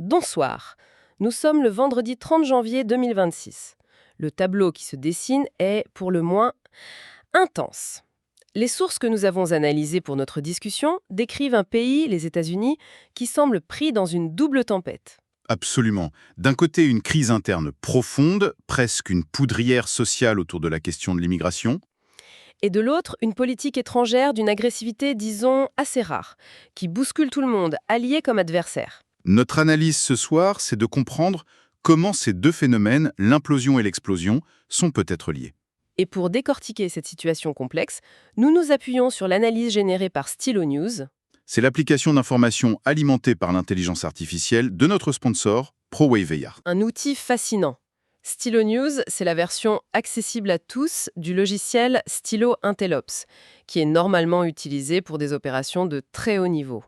bonsoir. Nous sommes le vendredi 30 janvier 2026. Le tableau qui se dessine est, pour le moins, intense. Les sources que nous avons analysées pour notre discussion décrivent un pays, les États-Unis, qui semble pris dans une double tempête. Absolument. D'un côté, une crise interne profonde, presque une poudrière sociale autour de la question de l'immigration. Et de l'autre, une politique étrangère d'une agressivité, disons, assez rare, qui bouscule tout le monde, alliés comme adversaires. Notre analyse ce soir, c'est de comprendre comment ces deux phénomènes, l'implosion et l'explosion, sont peut-être liés. Et pour décortiquer cette situation complexe, nous nous appuyons sur l'analyse générée par Stylo News. C'est l'application d'informations alimentée par l'intelligence artificielle de notre sponsor, ProWave. Un outil fascinant. Stylo News, c'est la version accessible à tous du logiciel Stylo Intellops, qui est normalement utilisé pour des opérations de très haut niveau.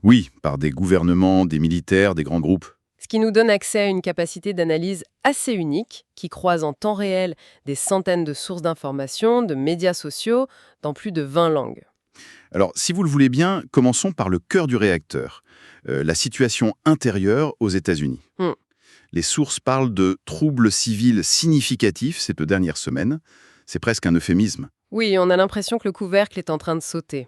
Oui, par des gouvernements, des militaires, des grands groupes. Ce qui nous donne accès à une capacité d'analyse assez unique, qui croise en temps réel des centaines de sources d'informations, de médias sociaux, dans plus de 20 langues. Alors, si vous le voulez bien, commençons par le cœur du réacteur, la situation intérieure aux États-Unis. Les sources parlent de troubles civils significatifs ces 2 dernières semaines. C'est presque un euphémisme. Oui, on a l'impression que le couvercle est en train de sauter.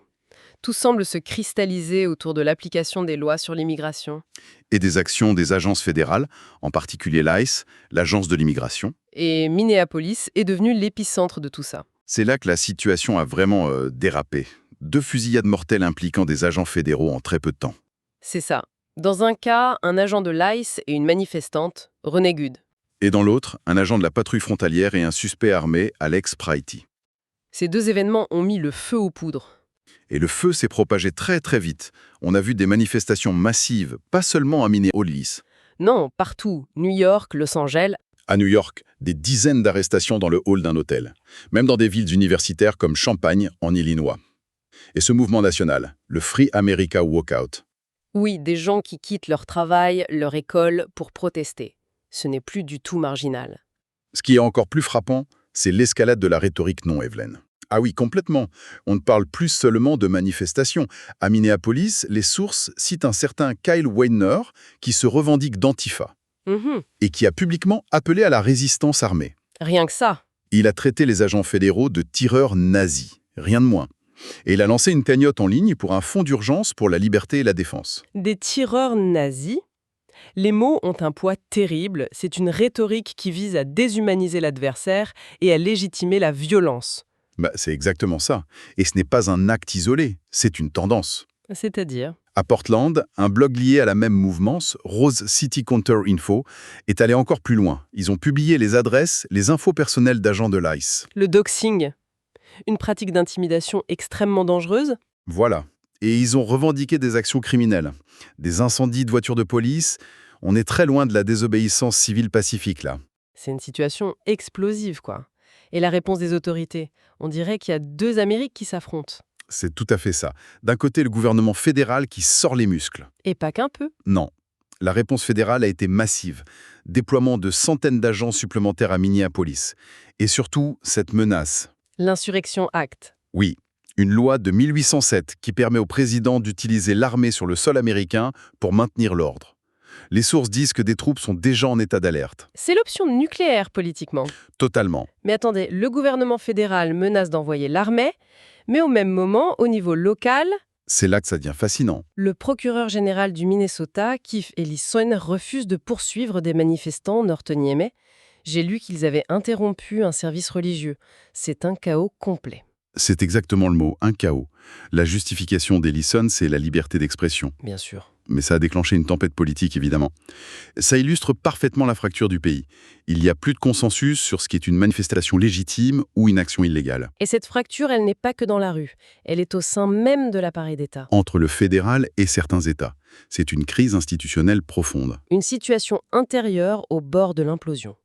Tout semble se cristalliser autour de l'application des lois sur l'immigration. Et des actions des agences fédérales, en particulier l'ICE, l'agence de l'immigration. Et Minneapolis est devenu l'épicentre de tout ça. C'est là que la situation a vraiment dérapé. 2 fusillades mortelles impliquant des agents fédéraux en très peu de temps. C'est ça. Dans un cas, un agent de l'ICE et une manifestante, Renee Good. Et dans l'autre, un agent de la patrouille frontalière et un suspect armé, Alex Praiti. Ces 2 événements ont mis le feu aux poudres. Et le feu s'est propagé très très vite. On a vu des manifestations massives, pas seulement à Minneapolis. Non, partout. New York, Los Angeles. À New York, des dizaines d'arrestations dans le hall d'un hôtel. Même dans des villes universitaires comme Champaign, en Illinois. Et ce mouvement national, le Free America Walkout. Oui, des gens qui quittent leur travail, leur école pour protester. Ce n'est plus du tout marginal. Ce qui est encore plus frappant, c'est l'escalade de la rhétorique non, Evelyne. Ah oui, complètement. On ne parle plus seulement de manifestations. À Minneapolis, les sources citent un certain Kyle Weiner qui se revendique d'Antifa et qui a publiquement appelé à la résistance armée. Rien que ça. Il a traité les agents fédéraux de tireurs nazis, rien de moins. Et il a lancé une cagnotte en ligne pour un fonds d'urgence pour la liberté et la défense. Des tireurs nazis. Les mots ont un poids terrible. C'est une rhétorique qui vise à déshumaniser l'adversaire et à légitimer la violence. C'est exactement ça. Et ce n'est pas un acte isolé, c'est une tendance. C'est-à-dire ? À Portland, un blog lié à la même mouvance, Rose City Counter Info, est allé encore plus loin. Ils ont publié les adresses, les infos personnelles d'agents de l'ICE. Le doxing, une pratique d'intimidation extrêmement dangereuse ? Voilà. Et ils ont revendiqué des actions criminelles. Des incendies de voitures de police. On est très loin de la désobéissance civile pacifique, là. C'est une situation explosive, quoi. Et la réponse des autorités ? On dirait qu'il y a 2 Amériques qui s'affrontent. C'est tout à fait ça. D'un côté, le gouvernement fédéral qui sort les muscles. Et pas qu'un peu. Non. La réponse fédérale a été massive. Déploiement de centaines d'agents supplémentaires à Minneapolis. Et surtout, cette menace. L'Insurrection Act. Oui, une loi de 1807 qui permet au président d'utiliser l'armée sur le sol américain pour maintenir l'ordre. Les sources disent que des troupes sont déjà en état d'alerte. C'est l'option nucléaire politiquement. Totalement. Mais attendez, le gouvernement fédéral menace d'envoyer l'armée, mais au même moment, au niveau local, C'est là que ça devient fascinant. le procureur général du Minnesota, Keith Ellison, refuse de poursuivre des manifestants nortoniémais. J'ai lu qu'ils avaient interrompu un service religieux. C'est un chaos complet. C'est exactement le mot, un chaos. La justification d'Ellison, c'est la liberté d'expression. Bien sûr. Mais ça a déclenché une tempête politique, évidemment. Ça illustre parfaitement la fracture du pays. Il n'y a plus de consensus sur ce qui est une manifestation légitime ou une action illégale. Et cette fracture, elle n'est pas que dans la rue. Elle est au sein même de l'appareil d'État. Entre le fédéral et certains États. C'est une crise institutionnelle profonde. Une situation intérieure au bord de l'implosion.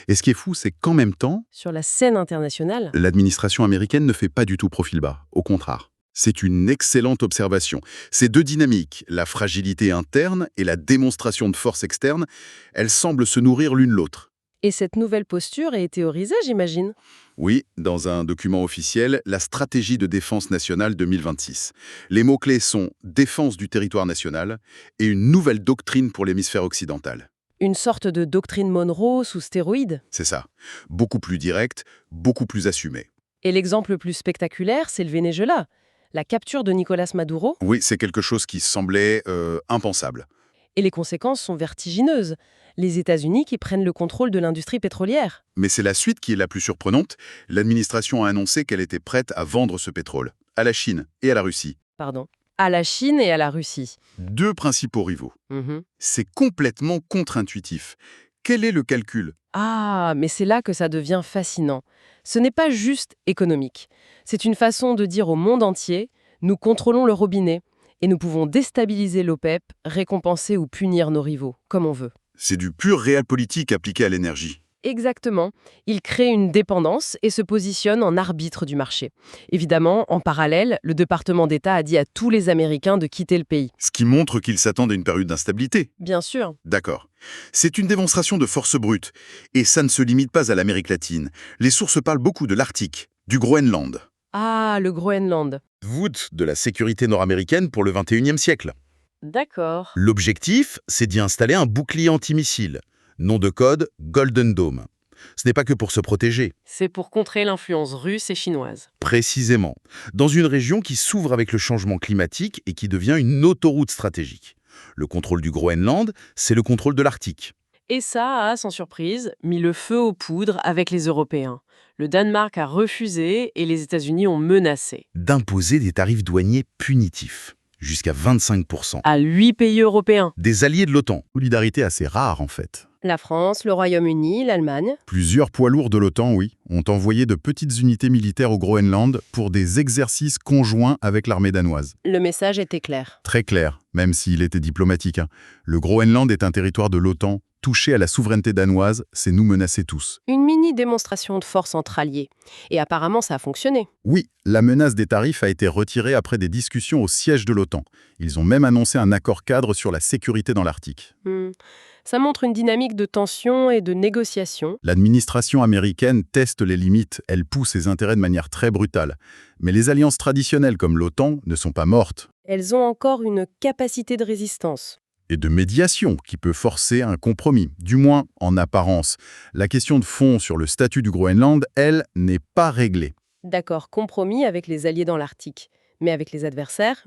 Et ce qui est fou, c'est qu'en même temps, Sur la scène internationale, l'administration américaine ne fait pas du tout profil bas. Au contraire. C'est une excellente observation. Ces 2 dynamiques, la fragilité interne et la démonstration de force externe, elles semblent se nourrir l'une l'autre. Et cette nouvelle posture est théorisée, j'imagine? Oui, dans un document officiel, la stratégie de défense nationale 2026. Les mots-clés sont défense du territoire national et une nouvelle doctrine pour l'hémisphère occidental. Une sorte de doctrine Monroe sous stéroïdes? C'est ça. Beaucoup plus direct, beaucoup plus assumé. Et l'exemple le plus spectaculaire, c'est le Venezuela. La capture de Nicolas Maduro? Oui, c'est quelque chose qui semblait impensable. Et les conséquences sont vertigineuses. Les États-Unis qui prennent le contrôle de l'industrie pétrolière. Mais c'est la suite qui est la plus surprenante. L'administration a annoncé qu'elle était prête à vendre ce pétrole, à la Chine et à la Russie. Pardon. À la Chine et à la Russie. Deux principaux rivaux. Mhm. C'est complètement contre-intuitif. Quel est le calcul? Ah, mais c'est là que ça devient fascinant. Ce n'est pas juste économique. C'est une façon de dire au monde entier, nous contrôlons le robinet et nous pouvons déstabiliser l'OPEP, récompenser ou punir nos rivaux, comme on veut. C'est du pur réel politique appliqué à l'énergie. Exactement. Il crée une dépendance et se positionne en arbitre du marché. Évidemment, en parallèle, le département d'État a dit à tous les Américains de quitter le pays. Ce qui montre qu'ils s'attendent à une période d'instabilité. Bien sûr. D'accord. C'est une démonstration de force brute. Et ça ne se limite pas à l'Amérique latine. Les sources parlent beaucoup de l'Arctique, du Groenland. Ah, le Groenland. Voûte de la sécurité nord-américaine pour le XXIe siècle. D'accord. L'objectif, c'est d'y installer un bouclier antimissile. Nom de code, Golden Dome. Ce n'est pas que pour se protéger. C'est pour contrer l'influence russe et chinoise. Précisément. Dans une région qui s'ouvre avec le changement climatique et qui devient une autoroute stratégique. Le contrôle du Groenland, c'est le contrôle de l'Arctique. Et ça a, sans surprise, mis le feu aux poudres avec les Européens. Le Danemark a refusé et les États-Unis ont menacé. D'imposer des tarifs douaniers punitifs, jusqu'à 25%. À 8 pays européens. Des alliés de l'OTAN. Solidarité assez rare, en fait. La France, le Royaume-Uni, l'Allemagne. Plusieurs poids lourds de l'OTAN, oui, ont envoyé de petites unités militaires au Groenland pour des exercices conjoints avec l'armée danoise. Le message était clair. Très clair, même s'il était diplomatique. Le Groenland est un territoire de l'OTAN. Toucher à la souveraineté danoise, c'est nous menacer tous. Une mini-démonstration de force entre alliés. Et apparemment, ça a fonctionné. Oui, la menace des tarifs a été retirée après des discussions au siège de l'OTAN. Ils ont même annoncé un accord cadre sur la sécurité dans l'Arctique. Ça montre une dynamique de tension et de négociation. L'administration américaine teste les limites, elle pousse ses intérêts de manière très brutale. Mais les alliances traditionnelles comme l'OTAN ne sont pas mortes. Elles ont encore une capacité de résistance. Et de médiation qui peut forcer un compromis, du moins en apparence. La question de fond sur le statut du Groenland, elle, n'est pas réglée. D'accord, compromis avec les alliés dans l'Arctique. Mais avec les adversaires,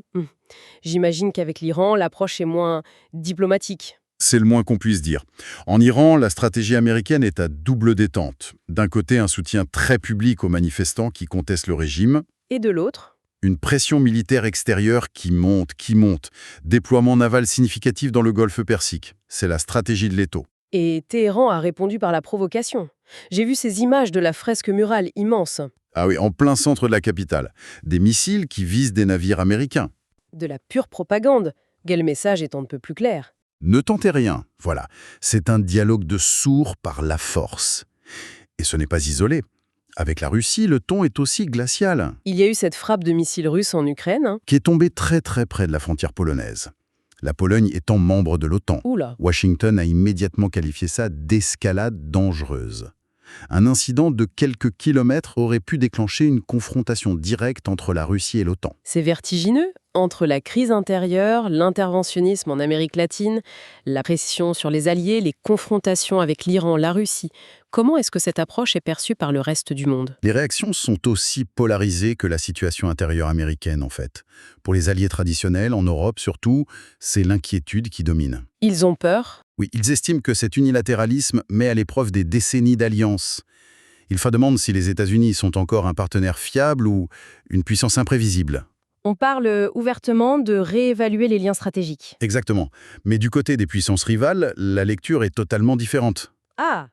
j'imagine qu'avec l'Iran, l'approche est moins diplomatique. C'est le moins qu'on puisse dire. En Iran, la stratégie américaine est à double détente. D'un côté, un soutien très public aux manifestants qui contestent le régime. Et de l'autre? Une pression militaire extérieure qui monte. Déploiement naval significatif dans le golfe Persique. C'est la stratégie de l'étau. Et Téhéran a répondu par la provocation. J'ai vu ces images de la fresque murale immense. Ah oui, en plein centre de la capitale. Des missiles qui visent des navires américains. De la pure propagande. Quel message est on ne peut plus clair. Ne tentez rien, voilà. C'est un dialogue de sourds par la force. Et ce n'est pas isolé. Avec la Russie, le ton est aussi glacial. Il y a eu cette frappe de missiles russes en Ukraine. Qui est tombée très près de la frontière polonaise. La Pologne étant membre de l'OTAN. Oula. Washington a immédiatement qualifié ça d'escalade dangereuse. Un incident de quelques kilomètres aurait pu déclencher une confrontation directe entre la Russie et l'OTAN. C'est vertigineux. Entre la crise intérieure, l'interventionnisme en Amérique latine, la pression sur les alliés, les confrontations avec l'Iran, la Russie. Comment est-ce que cette approche est perçue par le reste du monde? Les réactions sont aussi polarisées que la situation intérieure américaine, en fait. Pour les alliés traditionnels, en Europe surtout, c'est l'inquiétude qui domine. Ils ont peur? Oui, ils estiment que cet unilatéralisme met à l'épreuve des décennies d'alliances. Ils se demandent si les États-Unis sont encore un partenaire fiable ou une puissance imprévisible. On parle ouvertement de réévaluer les liens stratégiques. Exactement. Mais du côté des puissances rivales, la lecture est totalement différente. Ah!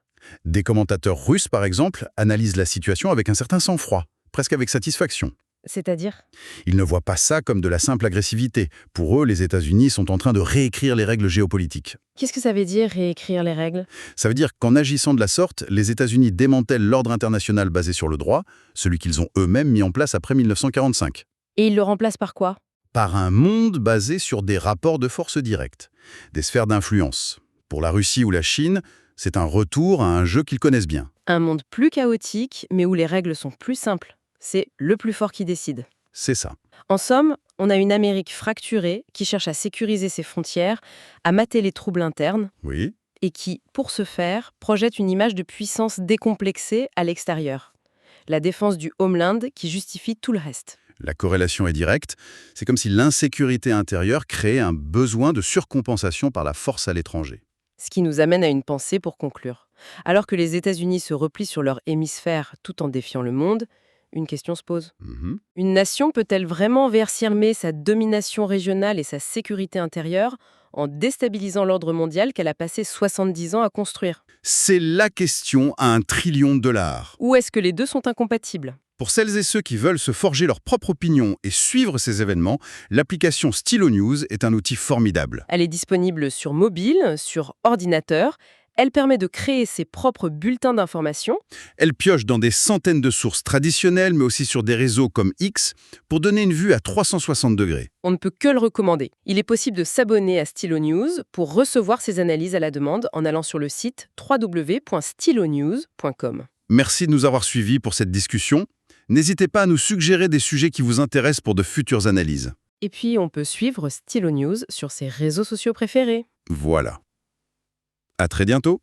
Des commentateurs russes, par exemple, analysent la situation avec un certain sang-froid, presque avec satisfaction. C'est-à-dire? Ils ne voient pas ça comme de la simple agressivité. Pour eux, les États-Unis sont en train de réécrire les règles géopolitiques. Qu'est-ce que ça veut dire, réécrire les règles? Ça veut dire qu'en agissant de la sorte, les États-Unis démantèlent l'ordre international basé sur le droit, celui qu'ils ont eux-mêmes mis en place après 1945. Et ils le remplacent par quoi? Par un monde basé sur des rapports de force directs, des sphères d'influence. Pour la Russie ou la Chine, C'est un retour à un jeu qu'ils connaissent bien. Un monde plus chaotique, mais où les règles sont plus simples. C'est le plus fort qui décide. C'est ça. En somme, on a une Amérique fracturée qui cherche à sécuriser ses frontières, à mater les troubles internes, Oui. et qui, pour ce faire, projette une image de puissance décomplexée à l'extérieur. La défense du homeland qui justifie tout le reste. La corrélation est directe. C'est comme si l'insécurité intérieure créait un besoin de surcompensation par la force à l'étranger. Ce qui nous amène à une pensée pour conclure. Alors que les États-Unis se replient sur leur hémisphère tout en défiant le monde, une question se pose. Mhm. Une nation peut-elle vraiment réaffirmer sa domination régionale et sa sécurité intérieure en déstabilisant l'ordre mondial qu'elle a passé 70 ans à construire? C'est la question à $1 trillion. Ou est-ce que les deux sont incompatibles? Pour celles et ceux qui veulent se forger leur propre opinion et suivre ces événements, l'application Stylo News est un outil formidable. Elle est disponible sur mobile, sur ordinateur. Elle permet de créer ses propres bulletins d'information. Elle pioche dans des centaines de sources traditionnelles, mais aussi sur des réseaux comme X, pour donner une vue à 360 degrés. On ne peut que le recommander. Il est possible de s'abonner à Stylo News pour recevoir ces analyses à la demande en allant sur le site www.stylonews.com. Merci de nous avoir suivis pour cette discussion. N'hésitez pas à nous suggérer des sujets qui vous intéressent pour de futures analyses. Et puis, on peut suivre Stylo News sur ses réseaux sociaux préférés. Voilà. À très bientôt.